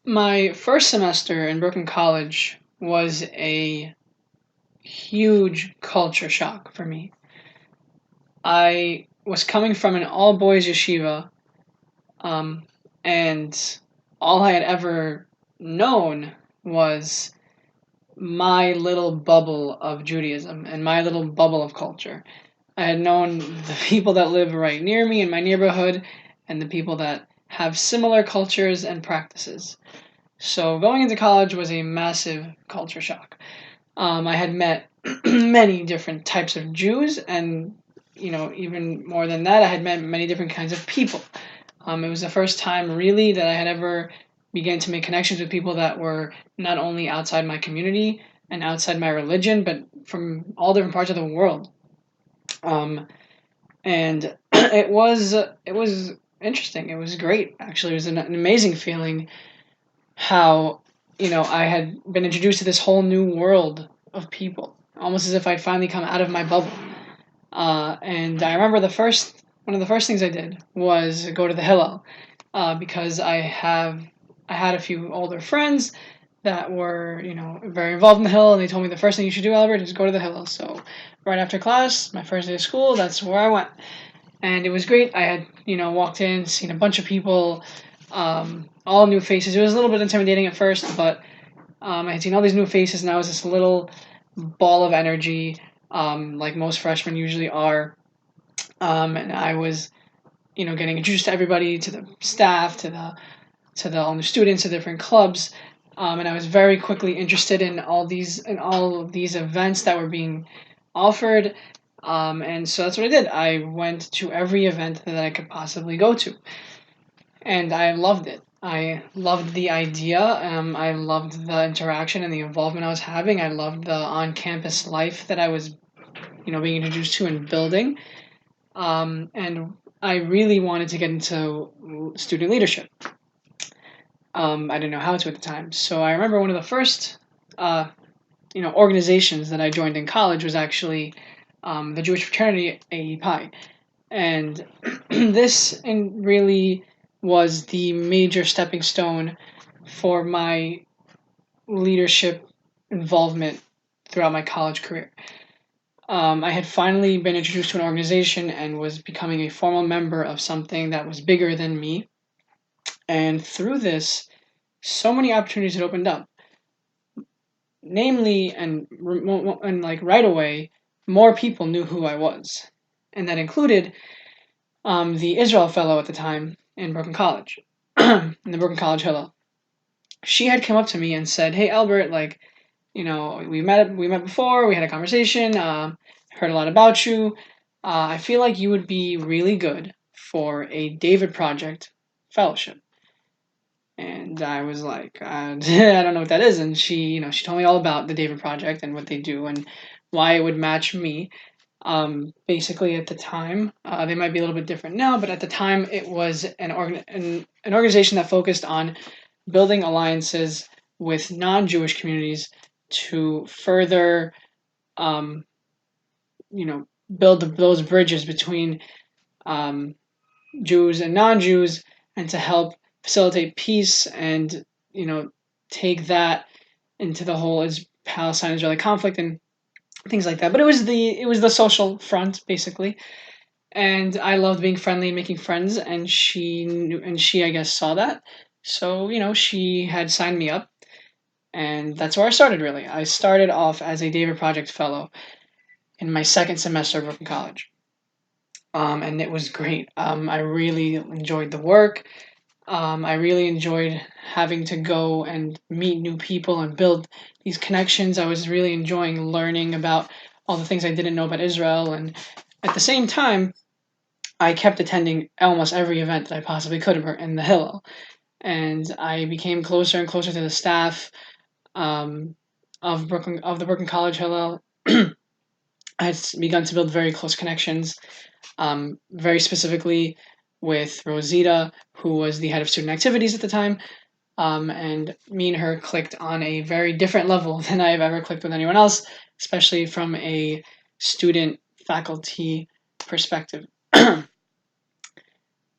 My first semester in Brooklyn College was a huge culture shock for me. I was coming from an all boys yeshiva, um, and all I had ever known was my little bubble of Judaism and my little bubble of culture. I had known the people that live right near me in my neighborhood and the people that have similar cultures and practices. So going into college was a massive culture shock. I had met many different types of Jews, and even more than that, I had met many different kinds of people. It was the first time really that I had ever began to make connections with people that were not only outside my community and outside my religion, but from all different parts of the world. Um, and it was interesting. It was great. Actually, it was an amazing feeling how I had been introduced to this whole new world of people, almost as if I'd finally come out of my bubble. And I remember one of the first things I did was go to the Hillel, because I had a few older friends that were very involved in the Hillel, and they told me the first thing you should do, Albert, is go to the Hillel. So right after class, my first day of school, that's where I went, and it was great. I had walked in, seen a bunch of people, all new faces. It was a little bit intimidating at first, but I had seen all these new faces, and I was this little ball of energy, like most freshmen usually are. And I was, getting introduced to everybody, to the staff, to the all new students, to different clubs, and I was very quickly interested in all of these events that were being offered. And so that's what I did. I went to every event that I could possibly go to, and I loved it. I loved the idea. I loved the interaction and the involvement I was having. I loved the on-campus life that I was, being introduced to and building. And I really wanted to get into student leadership. I didn't know how to at the time, so I remember one of the first, uh, organizations that I joined in college was actually the Jewish fraternity AE and really was the major stepping stone for my leadership involvement throughout my college career. I had finally been introduced to an organization and was becoming a formal member of something that was bigger than me. And through this, so many opportunities had opened up. Namely, and like right away, more people knew who I was, and that included the Israel Fellow at the time in Brooklyn College, in the Brooklyn College Hillel. She had come up to me and said, "Hey, Albert, like, we met before. We had a conversation. Heard a lot about you. I feel like you would be really good for a David Project fellowship." And I was like, I don't know what that is. And she told me all about the David Project and what they do and why it would match me. Basically, at the time, they might be a little bit different now, but at the time, it was an organization that focused on building alliances with non-Jewish communities to further, um, build those bridges between um, Jews and non-Jews, and to help facilitate peace and you know take that into the whole Palestine-Israeli conflict and things like that. But it was the social front basically, and I loved being friendly and making friends, and she I guess saw that, so she had signed me up, and that's where I started. Really, I started off as a David Project Fellow in my second semester of Brooklyn College, and it was great. I really enjoyed the work. I really enjoyed having to go and meet new people and build these connections. I was really enjoying learning about all the things I didn't know about Israel. And at the same time, I kept attending almost every event that I possibly could in the Hillel. And I became closer and closer to the staff, um, of the Brooklyn College Hillel. I had begun to build very close connections, very specifically with Rosita, who was the head of student activities at the time. And me and her clicked on a very different level than I have ever clicked with anyone else, especially from a student faculty perspective.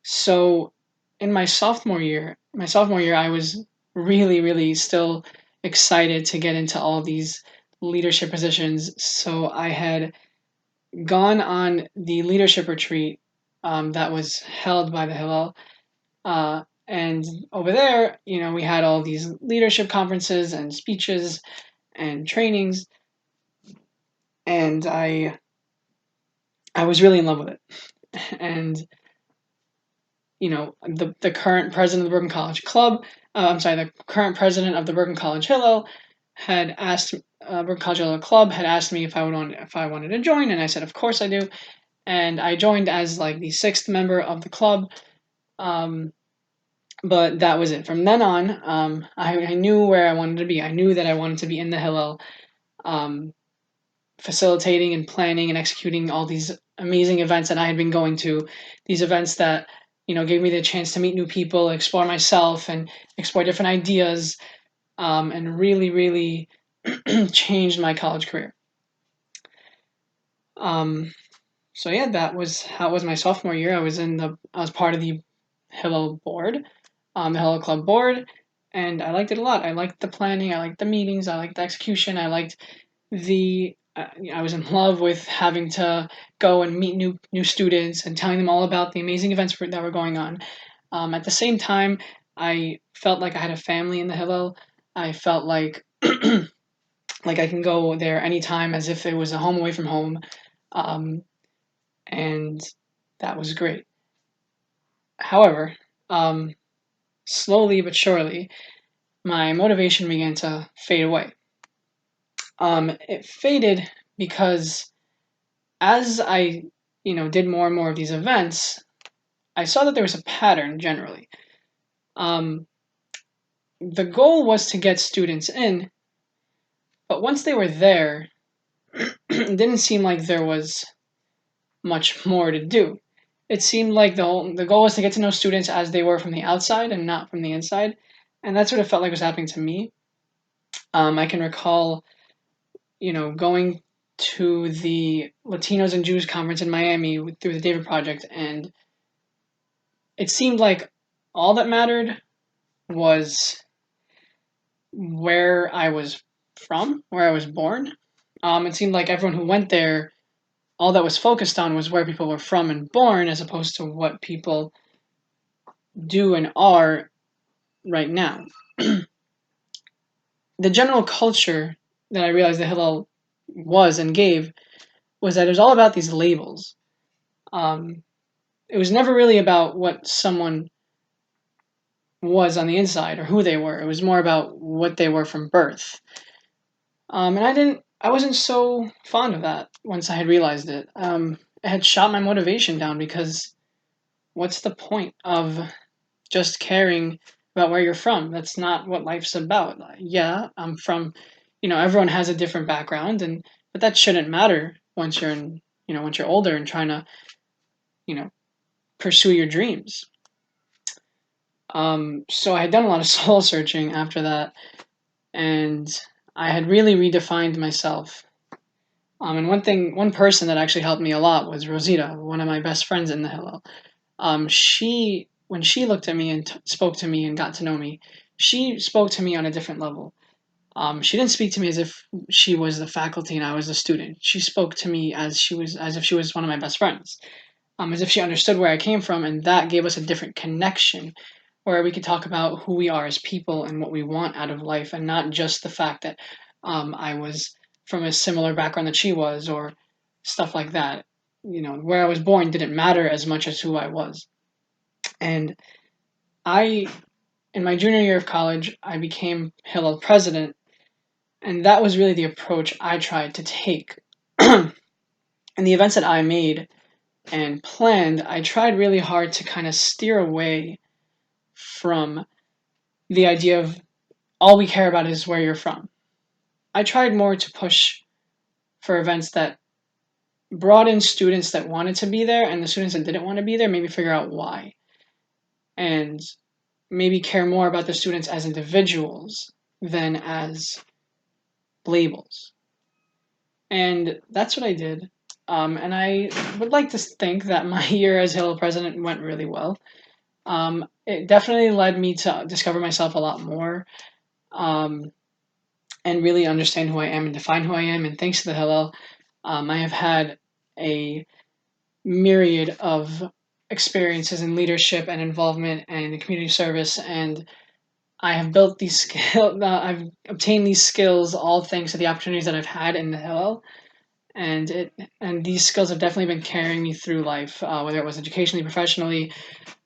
So, in my sophomore year, I was really, really still excited to get into all these leadership positions. So I had gone on the leadership retreat that was held by the Hillel. And over there, we had all these leadership conferences and speeches and trainings, and I was really in love with it. And the current president of the Brooklyn College Club, the current president of the Brooklyn College Hillel had asked Brooklyn College Hillel Club had asked me if I wanted to join, and I said of course I do, and I joined as like the sixth member of the club. But that was it. From then on, I knew where I wanted to be. I knew that I wanted to be in the Hillel, um, facilitating and planning and executing all these amazing events that I had been going to, these events that gave me the chance to meet new people, explore myself, and explore different ideas, and really, really changed my college career. So yeah, that was how it was my sophomore year. I was part of the Hillel board, the Hillel Club board, and I liked it a lot. I liked the planning, I liked the meetings, I liked the execution, I liked I was in love with having to go and meet new students and telling them all about the amazing events that were going on. At the same time, I felt like I had a family in the Hillel. I felt like like I can go there anytime as if it was a home away from home, um, and that was great. However, um, slowly but surely, my motivation began to fade away. It faded because as I, did more and more of these events, I saw that there was a pattern generally. Um, the goal was to get students in, but once they were there, it didn't seem like there was much more to do. It seemed like the goal was to get to know students as they were from the outside and not from the inside, and that's what it felt like was happening to me. I can recall, going to the Latinos and Jews conference in Miami through the David Project, and it seemed like all that mattered was where I was from, where I was born. It seemed like everyone who went there, all that was focused on was where people were from and born, as opposed to what people do and are right now. The general culture that I realized the Hillel was and gave was that it was all about these labels. Um, it was never really about what someone was on the inside or who they were. It was more about what they were from birth. And I wasn't so fond of that once I had realized it. It had shot my motivation down because what's the point of just caring about where you're from? That's not what life's about. Yeah, I'm from, everyone has a different background, but that shouldn't matter once once you're older and trying to, you know, pursue your dreams. So I had done a lot of soul searching after that, and I had really redefined myself. And one person that actually helped me a lot was Rosita, one of my best friends in the Hillel. When she looked at me and spoke to me and got to know me, she spoke to me on a different level. She didn't speak to me as if she was the faculty and I was the student. She spoke to me as if she was one of my best friends, as if she understood where I came from, and that gave us a different connection where we could talk about who we are as people and what we want out of life, and not just the fact that I was from a similar background that she was, or stuff like that. Where I was born didn't matter as much as who I was. And I, in my junior year of college, I became Hillel president, and that was really the approach I tried to take. And the events that I made and planned, I tried really hard to kind of steer away from the idea of all we care about is where you're from. I tried more to push for events that brought in students that wanted to be there and the students that didn't want to be there, maybe figure out why. And maybe care more about the students as individuals than as labels. And that's what I did. And I would like to think that my year as Hillel president went really well. It definitely led me to discover myself a lot more, um, and really understand who I am and define who I am. And thanks to the Hillel, I have had a myriad of experiences in leadership and involvement and community service, and I have built these skills. I've obtained these skills all thanks to the opportunities that I've had in the Hillel, and it and these skills have definitely been carrying me through life, whether it was educationally, professionally,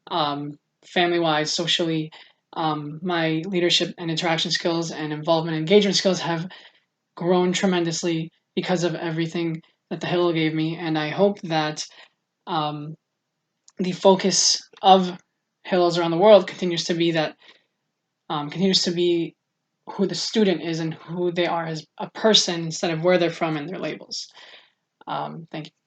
family wise, socially. My leadership and interaction skills and involvement and engagement skills have grown tremendously because of everything that the Hillel gave me, and I hope that um, the focus of Hillels around the world continues to be who the student is and who they are as a person instead of where they're from and their labels. Thank you.